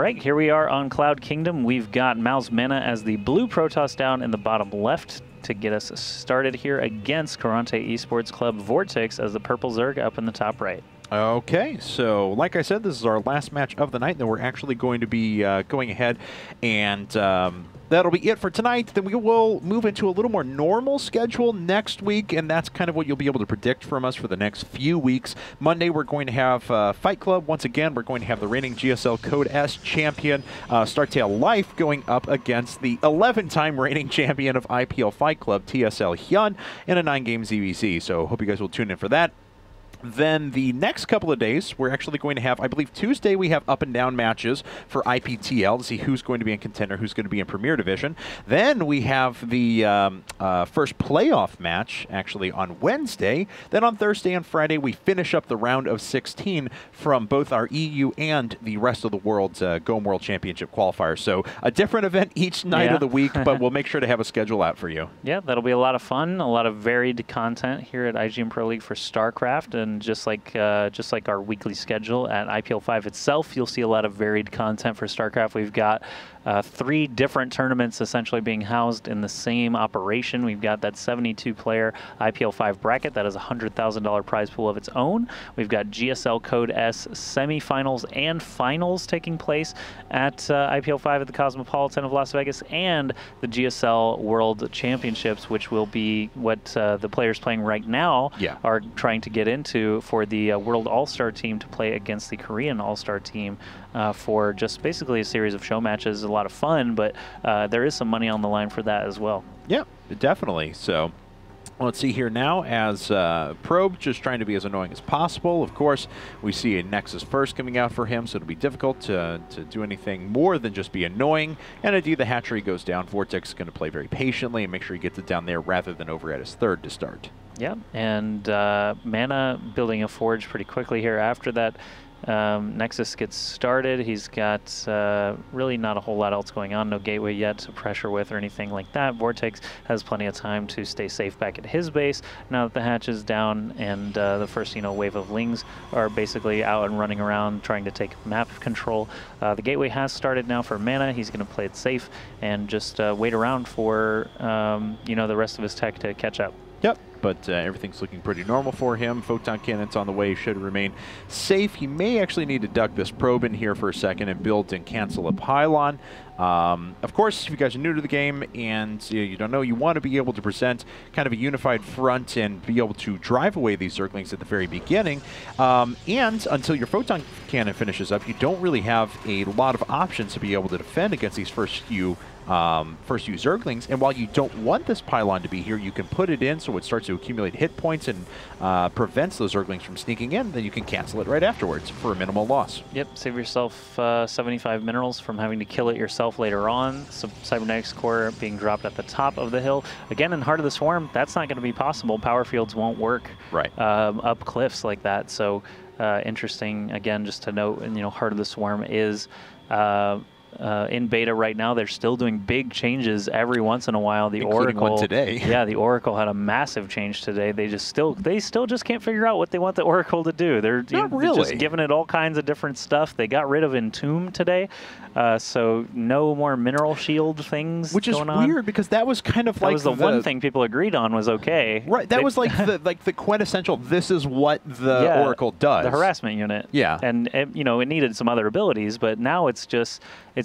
right, here we are on Cloud Kingdom. We've got Mouse Mana as the blue Protoss down in the bottom left to get us started here against Karante Esports Club Vortix as the purple Zerg up in the top right. Okay, so like I said, this is our last match of the night. Then we're actually going to be going ahead and that'll be it for tonight. Then we will move into a little more normal schedule next week, and that's kind of what you'll be able to predict from us for the next few weeks. Monday, we're going to have Fight Club. Once again, we're going to have the reigning GSL Code S champion, Startail Life, going up against the 11-time reigning champion of IPL Fight Club, TSL Hyun, in a 9-game ZVZ. So hope you guys will tune in for that. Then the next couple of days, we're actually going to have, I believe Tuesday, we have up and down matches for IPTL to see who's going to be in Contender, who's going to be in Premier Division. Then we have the first playoff match actually on Wednesday. Then on Thursday and Friday, we finish up the round of 16 from both our EU and the rest of the world's GOM World Championship qualifiers. So a different event each night of the week, but we'll make sure to have a schedule out for you. Yeah, that'll be a lot of fun, a lot of varied content here at IGNProLeague for StarCraft. And just like our weekly schedule at IPL 5 itself, you'll see a lot of varied content for StarCraft. We've got 3 different tournaments essentially being housed in the same operation. We've got that 72-player IPL 5 bracket that has a $100,000 prize pool of its own. We've got GSL Code S semifinals and finals taking place at IPL 5 at the Cosmopolitan of Las Vegas, and the GSL World Championships, which will be what the players playing right now are trying to get into for the World All-Star team to play against the Korean All-Star team for just basically a series of show matches. A lot of fun, but there is some money on the line for that as well. Yeah, definitely. So let's see here now as Probe just trying to be as annoying as possible. Of course, we see a Nexus first coming out for him, so it'll be difficult to do anything more than just be annoying. And indeed, the hatchery goes down. Vortex is going to play very patiently and make sure he gets it down there rather than over at his third to start. Yeah, and Mana building a forge pretty quickly here after that. Nexus gets started. He's got really not a whole lot else going on. No gateway yet to pressure with or anything like that. Vortex has plenty of time to stay safe back at his base now that the hatch is down and the first wave of Lings are basically out and running around trying to take map control. The gateway has started now for Mana. He's going to play it safe and just wait around for the rest of his tech to catch up. Yep, but everything's looking pretty normal for him. Photon cannons on the way, should remain safe. He may actually need to duck this probe in here for a second and build and cancel a pylon. Of course, if you guys are new to the game and you don't know, you want to be able to present kind of a unified front and be able to drive away these Zerglings at the very beginning. And until your Photon cannon finishes up, you don't really have a lot of options to be able to defend against these first few Zerglings. And while you don't want this pylon to be here, you can put it in so it starts to accumulate hit points and prevents those Zerglings from sneaking in. Then you can cancel it right afterwards for a minimal loss. Yep, save yourself 75 minerals from having to kill it yourself later on. So Cybernetics Core being dropped at the top of the hill. Again, in Heart of the Swarm, that's not going to be possible. Power fields won't work up cliffs like that. So interesting, again, just to note, and Heart of the Swarm is in beta right now. They're still doing big changes every once in a while. The Including Oracle one today. Yeah, the Oracle had a massive change today. They still just can't figure out what they want the Oracle to do. They're just giving it all kinds of different stuff. They got rid of Entomb today, so no more mineral shield things. Which is weird because that was kind of like the one thing people agreed on was okay. Right, that was like the quintessential. This is what the Oracle does. The harassment unit. Yeah, and it needed some other abilities, but now it's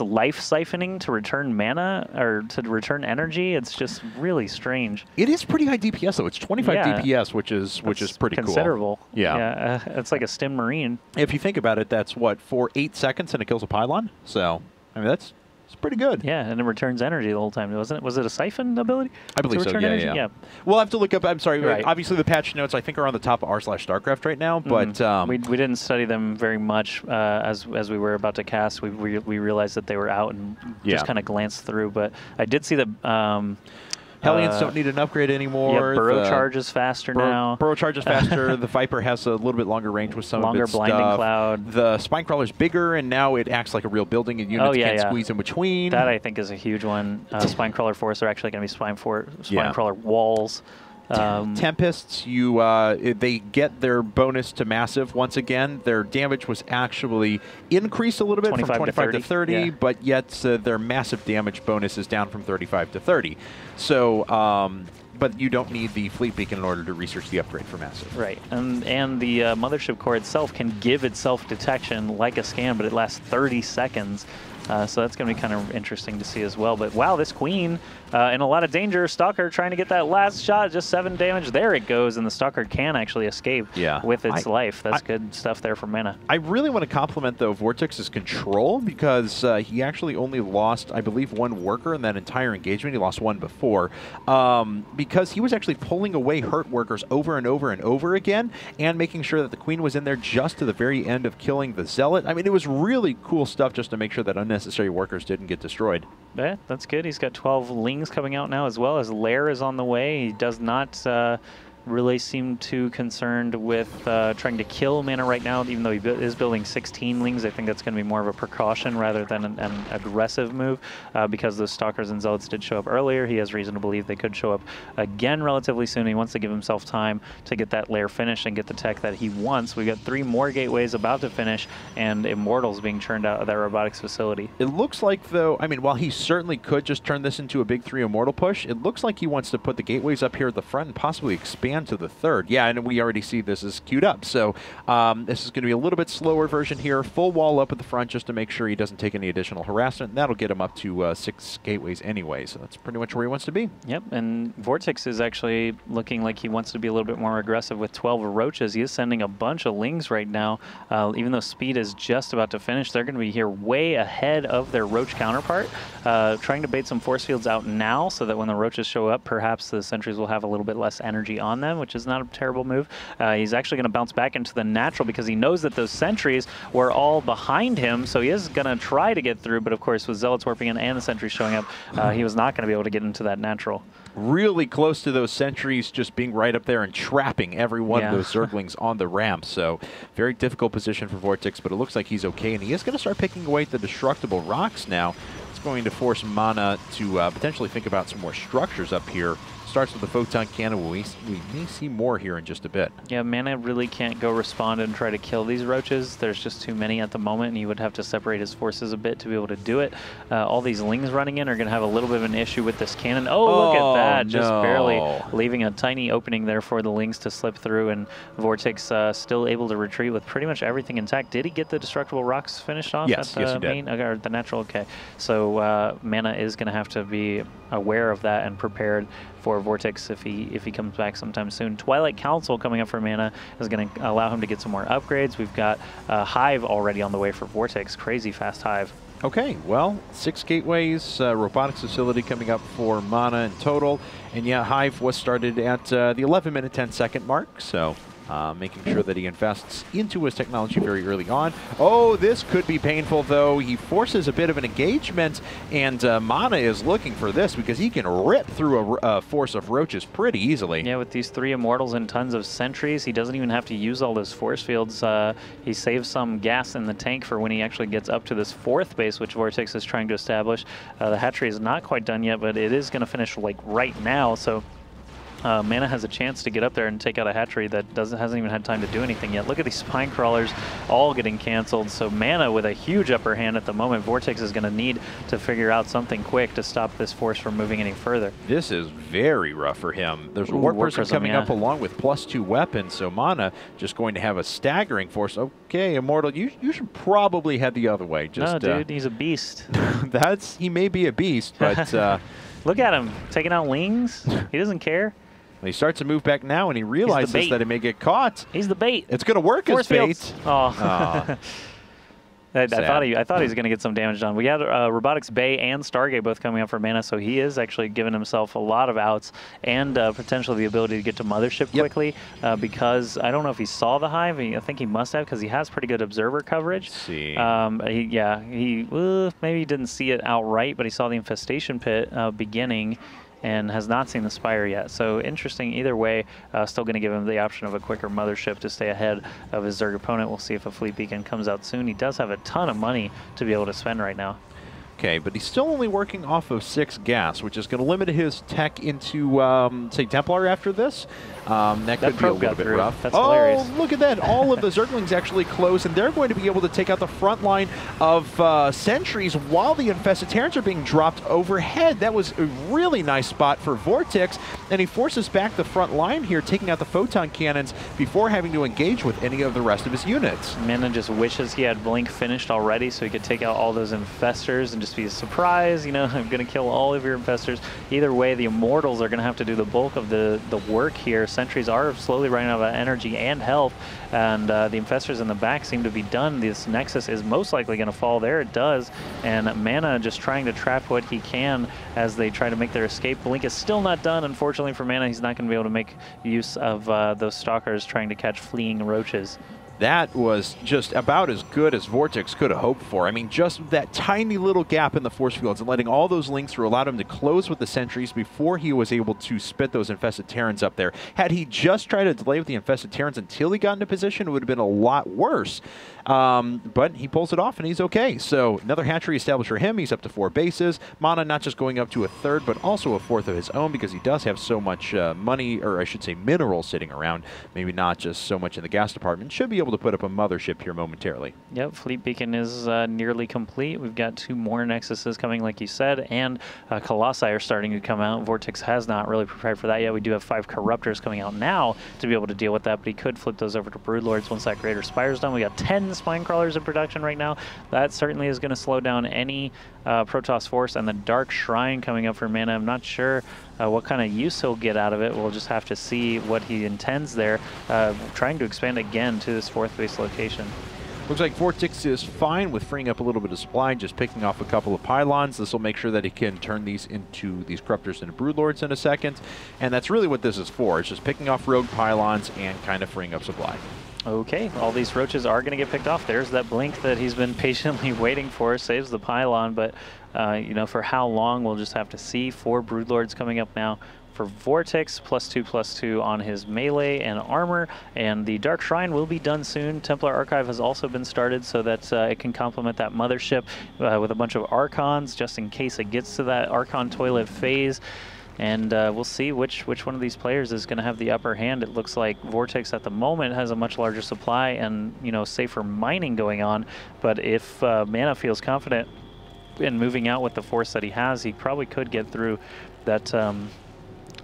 life siphoning to return mana or to return energy. It's just really strange. It is pretty high DPS though. It's 25 DPS, which is pretty considerable. Cool. Yeah, it's like a Stim Marine. If you think about it, that's what, for 8 seconds and it kills a pylon. So I mean it's pretty good. Yeah, and it returns energy the whole time, wasn't it? Was it a siphon ability? I believe so, yeah. We'll have to look up, I'm sorry, obviously the patch notes I think are on the top of r/StarCraft right now, but... we didn't study them very much as we were about to cast. We realized that they were out and just kind of glanced through, but I did see the... Hellions don't need an upgrade anymore. Yeah, Burrow Charge is faster now. Burrow Charge is faster. The Viper has a little bit longer range with some of its blinding stuff. cloud. The Spinecrawler's bigger, and now it acts like a real building, and units can't squeeze in between. That, I think, is a huge one. Spinecrawler Force are actually going to be Spinecrawler walls. Tempests, they get their bonus to massive once again. Their damage was actually increased a little bit from 25 to 30, yeah. But yet their massive damage bonus is down from 35 to 30. So, but you don't need the fleet beacon in order to research the upgrade for massive. Right, and the mothership core itself can give itself detection like a scan, but it lasts 30 seconds. So that's going to be kind of interesting to see as well. But wow, this queen in a lot of danger. Stalker trying to get that last shot, just 7 damage. There it goes, and the Stalker can actually escape with its life. That's good stuff there for Mana. I really want to compliment, though, Vortix's control, because he actually only lost, I believe, 1 worker in that entire engagement. He lost 1 before, because he was actually pulling away hurt workers over and over and over again, and making sure that the queen was in there just to the very end of killing the zealot. I mean, it was really cool stuff just to make sure that unnecessary workers didn't get destroyed. Yeah, that's good. He's got 12 lings coming out now as well. His lair is on the way. He does not really seem too concerned with trying to kill Mana right now, even though he is building 16 lings. I think that's going to be more of a precaution rather than an aggressive move, because those Stalkers and Zealots did show up earlier. He has reason to believe they could show up again relatively soon. He wants to give himself time to get that lair finished and get the tech that he wants. We've got 3 more gateways about to finish, and Immortals being churned out of that robotics facility. It looks like, though, I mean, while he certainly could just turn this into a big 3 Immortal push, it looks like he wants to put the gateways up here at the front and possibly expand to the 3rd. Yeah, and we already see this is queued up. So this is going to be a little bit slower version here. Full wall up at the front just to make sure he doesn't take any additional harassment. And that'll get him up to 6 gateways anyway. So that's pretty much where he wants to be. Yep, and Vortix is actually looking like he wants to be a little bit more aggressive with 12 roaches. He is sending a bunch of lings right now. Even though speed is just about to finish, they're going to be here way ahead of their roach counterpart, trying to bait some force fields out now so that when the roaches show up, perhaps the sentries will have a little bit less energy on them, which is not a terrible move. He's actually going to bounce back into the natural because he knows that those sentries were all behind him, so he is going to try to get through, but of course with Zealots warping in and the sentries showing up, he was not going to be able to get into that natural. Really close to those sentries just being right up there and trapping every one of those Zerglings on the ramp. So very difficult position for Vortix, but it looks like he's okay, and he is going to start picking away at the destructible rocks now. It's going to force Mana to potentially think about some more structures up here. Starts with the photon cannon. We may see more here in just a bit. Yeah, Mana really can't go respond and try to kill these roaches. There's just too many at the moment, and he would have to separate his forces a bit to be able to do it. All these lings running in are going to have a little bit of an issue with this cannon. Oh, look at that. No. Just barely leaving a tiny opening there for the lings to slip through, and Vortix still able to retreat with pretty much everything intact. Did he get the destructible rocks finished off? Yes, yes, he did. Or the natural? Okay. So Mana is going to have to be aware of that and prepared for Vortix if he comes back sometime soon. Twilight Council coming up for Mana is going to allow him to get some more upgrades. We've got Hive already on the way for Vortix. Crazy fast Hive. Okay, well, 6 gateways, robotics facility coming up for Mana in total. And yeah, Hive was started at the 11-minute, 10-second mark, so making sure that he invests into his technology very early on. Oh, this could be painful, though. He forces a bit of an engagement, and Mana is looking for this because he can rip through a force of roaches pretty easily. Yeah, with these 3 Immortals and tons of sentries, he doesn't even have to use all those force fields. He saves some gas in the tank for when he actually gets up to this 4th base, which Vortix is trying to establish. The hatchery is not quite done yet, but it is going to finish like right now, so Mana has a chance to get up there and take out a hatchery that hasn't even had time to do anything yet. Look at these spine crawlers all getting canceled. So Mana with a huge upper hand at the moment. Vortix is going to need to figure out something quick to stop this force from moving any further. This is very rough for him. There's a Warp Person coming up along with +2 weapons, so Mana just going to have a staggering force. Okay, Immortal, you should probably head the other way. Just, no, dude, he's a beast. He may be a beast, but look at him taking out lings. He doesn't care. He starts to move back now, and he realizes that he may get caught. He's the bait. It's going to work as bait. Oh. I thought he was going to get some damage done. We had Robotics Bay and Stargate both coming up for Mana, so he is actually giving himself a lot of outs and potentially the ability to get to Mothership quickly because I don't know if he saw the Hive. I think he must have because he has pretty good observer coverage. Let's see. He maybe he didn't see it outright, but he saw the Infestation Pit beginning and has not seen the Spire yet. So interesting either way, still going to give him the option of a quicker Mothership to stay ahead of his Zerg opponent. We'll see if a Fleet Beacon comes out soon. He does have a ton of money to be able to spend right now. Okay, but he's still only working off of 6 gas, which is going to limit his tech into, say, Templar after this. That could be a little bit rough. That's hilarious. Look at that. All of the Zerglings actually close, and they're going to be able to take out the front line of sentries while the Infested Terrans are being dropped overhead. That was a really nice spot for Vortix, and he forces back the front line here, taking out the photon cannons before having to engage with any of the rest of his units. Mana just wishes he had Blink finished already so he could take out all those Infestors and just be a surprise, you know, I'm going to kill all of your Infestors. Either way, the Immortals are going to have to do the bulk of the work here. Sentries are slowly running out of energy and health, and the Infestors in the back seem to be done. This Nexus is most likely going to fall there. It does, and Mana just trying to trap what he can as they try to make their escape. Blink is still not done, unfortunately for Mana. He's not going to be able to make use of those Stalkers trying to catch fleeing roaches. That was just about as good as Vortix could have hoped for. I mean, just that tiny little gap in the force fields and letting all those links through allowed him to close with the sentries before he was able to spit those Infested Terrans up there. Had he just tried to delay with the Infested Terrans until he got into position, it would have been a lot worse. But he pulls it off and he's okay. So another hatchery established for him. He's up to 4 bases. Mana not just going up to a 3rd, but also a 4th of his own because he does have so much money, or I should say minerals sitting around. Maybe not just so much in the gas department. Should be able to put up a mothership here momentarily. Yep, Fleet Beacon is nearly complete. We've got 2 more Nexuses coming, like you said, and Colossi are starting to come out. Vortix has not really prepared for that yet. We do have 5 Corruptors coming out now to be able to deal with that, but he could flip those over to Broodlords once that Greater Spire's done. We got 10 Spine Crawlers in production right now. That certainly is going to slow down any Protoss force, and the Dark Shrine coming up for Mana. I'm not sure what kind of use he'll get out of it. We'll just have to see what he intends there, trying to expand again to this 4th base location. Looks like Vortix is fine with freeing up a little bit of supply, just picking off a couple of pylons. This will make sure that he can turn these Corruptors into Broodlords in a second. And that's really what this is for. It's just picking off rogue pylons and kind of freeing up supply. Okay, all these roaches are going to get picked off. There's that blink that he's been patiently waiting for. Saves the pylon, but you know, for how long, we'll just have to see. 4 Broodlords coming up now for Vortix, +2/+2 on his melee and armor, and the Dark Shrine will be done soon. Templar Archive has also been started so that it can complement that mothership with a bunch of Archons, just in case it gets to that Archon toilet phase. And we'll see which one of these players is going to have the upper hand. It looks like Vortix at the moment has a much larger supply and, you know, safer mining going on. But if Mana feels confident in moving out with the force that he has, he probably could get through that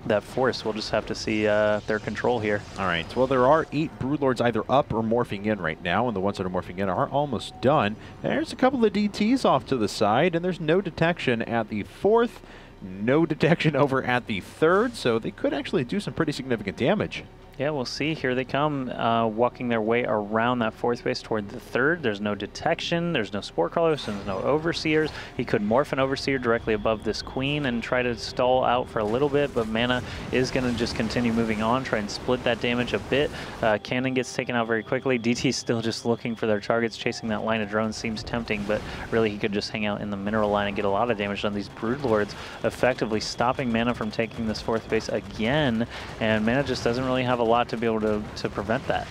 that force. We'll just have to see their control here. All right. Well, there are 8 Broodlords either up or morphing in right now, and the ones that are morphing in are almost done. There's a couple of DTs off to the side, and there's no detection at the 4th. No detection over at the 3rd, so they could actually do some pretty significant damage. Yeah, we'll see. Here they come, walking their way around that 4th base toward the 3rd. There's no detection, there's no Spore Crawlers, there's no Overseers. He could morph an Overseer directly above this Queen and try to stall out for a little bit, but Mana is going to just continue moving on, try and split that damage a bit. Cannon gets taken out very quickly. DT's still just looking for their targets. Chasing that line of drones seems tempting, but really he could just hang out in the mineral line and get a lot of damage on these Broodlords, effectively stopping Mana from taking this 4th base again, and Mana just doesn't really have a lot to be able to prevent that.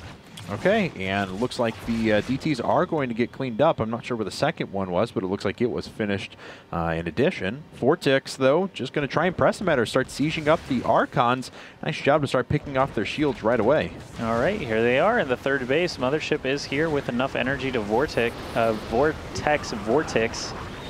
Okay, and it looks like the DTs are going to get cleaned up. I'm not sure where the second one was, but it looks like it was finished in addition. Vortix, though, just going to try and press the matter, start sieging up the Archons. Nice job to start picking off their shields right away. All right, here they are in the 3rd base. Mothership is here with enough energy to Vortix.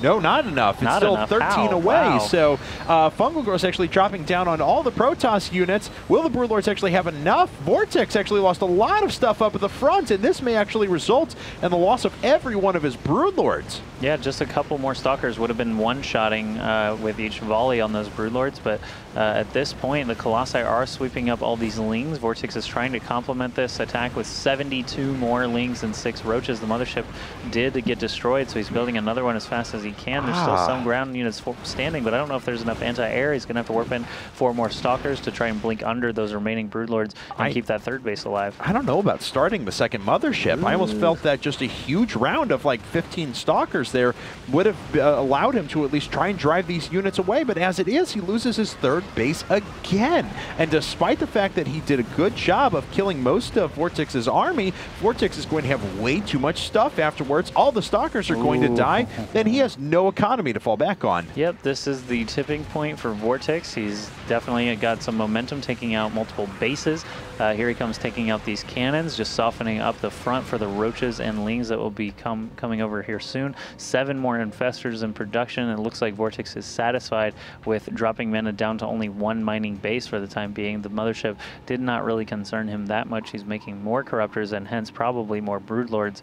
No, not enough. It's not still enough. 13 How? away. Wow. So Fungal Growth's actually dropping down on all the Protoss units. Will the Broodlords actually have enough? Vortix actually lost a lot of stuff up at the front, and this may actually result in the loss of every one of his Broodlords. Yeah, just a couple more Stalkers would have been one-shotting with each volley on those Broodlords, but at this point, the Colossi are sweeping up all these Lings. Vortix is trying to complement this attack with 72 more Lings and 6 Roaches. The Mothership did get destroyed, so he's building another one as fast as he can. There's still some ground units standing, but I don't know if there's enough anti-air. He's going to have to warp in 4 more Stalkers to try and blink under those remaining Broodlords and keep that 3rd base alive. I don't know about starting the second Mothership. I almost felt that just a huge round of like 15 Stalkers there would have allowed him to at least try and drive these units away, but as it is, he loses his 3rd base again. And despite the fact that he did a good job of killing most of Vortix's army, Vortix is going to have way too much stuff afterwards. All the Stalkers are going to die. Then he has no economy to fall back on. Yep, this is the tipping point for Vortix. He's definitely got some momentum, taking out multiple bases. Here he comes taking out these cannons, just softening up the front for the roaches and lings that will be coming over here soon. 7 more infestors in production. It looks like Vortix is satisfied with dropping mana down to only 1 mining base for the time being. The mothership did not really concern him that much. He's making more corruptors and hence probably more broodlords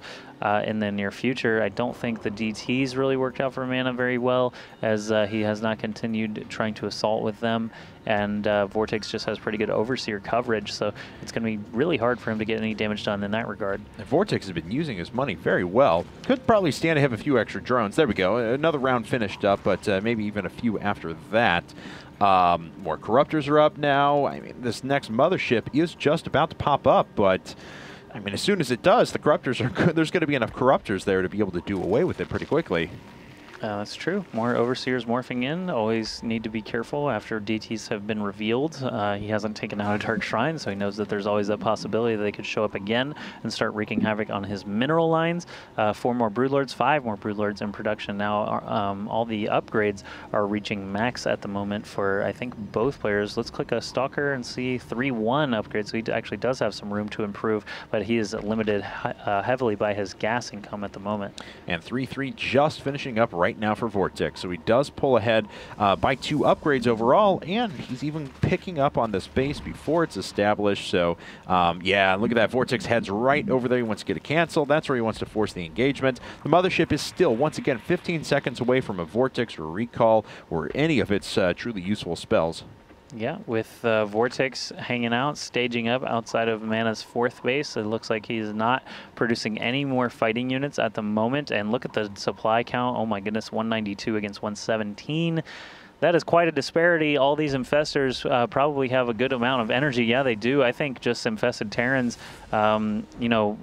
in the near future. I don't think the DTs really worked out for mana very well, as he has not continued trying to assault with them, and Vortix just has pretty good overseer coverage, so it's going to be really hard for him to get any damage done in that regard. And Vortix has been using his money very well. Could probably stand to have a few extra drones. There we go. Another round finished up, but maybe even a few after that. More corruptors are up now. I mean, this next mothership is just about to pop up, but I mean, as soon as it does, the corruptors are there's going to be enough corruptors there to be able to do away with it pretty quickly. That's true. More overseers morphing in. Always need to be careful after DTs have been revealed. He hasn't taken out a Dark Shrine, so he knows that there's always that possibility that they could show up again and start wreaking havoc on his mineral lines. 4 more Broodlords, 5 more Broodlords in production now. All the upgrades are reaching max at the moment for, I think, both players. Let's click a Stalker and see 3-1 upgrade, so he actually does have some room to improve, but he is limited heavily by his gas income at the moment. And 3-3 just finishing up right now for Vortix, so he does pull ahead by 2 upgrades overall, and he's even picking up on this base before it's established. So yeah, look at that. Vortix heads right over there. He wants to get a cancel. That's where he wants to force the engagement. The mothership is still, once again, 15 seconds away from a Vortix or recall or any of its truly useful spells. Yeah, with Vortix hanging out, staging up outside of Mana's 4th base, it looks like he's not producing any more fighting units at the moment. And look at the supply count. Oh my goodness, 192 against 117. That is quite a disparity. All these infestors probably have a good amount of energy. Yeah, they do. I think just infested Terrans, you know,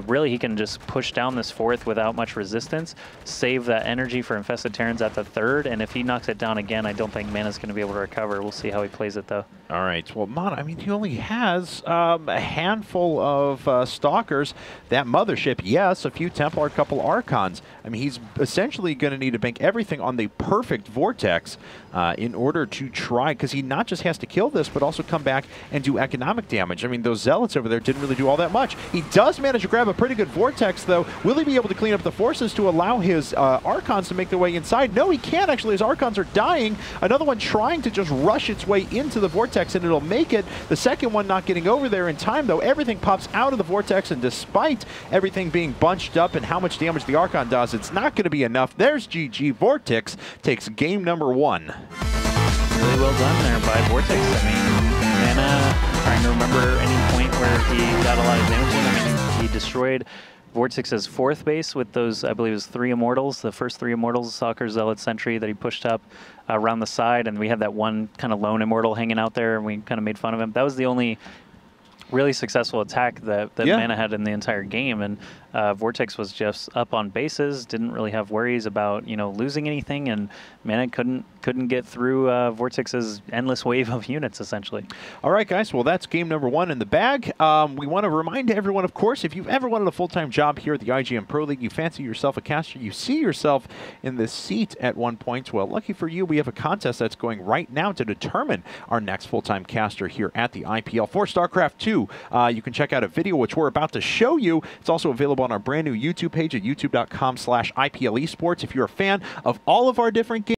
really he can just push down this 4th without much resistance, save that energy for infested Terrans at the 3rd, and if he knocks it down again, I don't think Mana's going to be able to recover. We'll see how he plays it, though. All right. Well, Mana, I mean, he only has a handful of Stalkers. That mothership, yes, a few Templar, a couple Archons. I mean, he's essentially going to need to bank everything on the perfect Vortex in order to try, because he not just has to kill this, but also come back and do economic damage. I mean, those Zealots over there didn't really do all that much. He does manage to grab a pretty good Vortex, though. Will he be able to clean up the forces to allow his Archons to make their way inside? No, he can't, actually. His Archons are dying. Another one trying to just rush its way into the Vortex, and it'll make it. The second one not getting over there in time, though. Everything pops out of the Vortex, and despite everything being bunched up and how much damage the Archon does, it's not going to be enough. There's GG. Vortix takes game number 1. Really well done there by Vortix. I mean, Mana, trying to remember any point where he got a lot of damage in. I mean, he destroyed Vortix's 4th base with those, I believe it was 3 Immortals, the first 3 Immortals, Stalker, Zealot, Sentry, that he pushed up around the side, and we had that one kind of lone Immortal hanging out there, and we kind of made fun of him. That was the only really successful attack that Mana had in the entire game, and Vortix was just up on bases, didn't really have worries about, you know, losing anything, and Mana couldn't get through Vortix's endless wave of units, essentially. All right, guys, well, that's game number 1 in the bag. We want to remind everyone, of course, if you've ever wanted a full-time job here at the IGN Pro League, you fancy yourself a caster, you see yourself in this seat at one point, well, lucky for you, we have a contest that's going right now to determine our next full-time caster here at the IPL. For StarCraft 2, you can check out a video which we're about to show you. It's also available on our brand new YouTube page at youtube.com/IPL Esports. If you're a fan of all of our different games,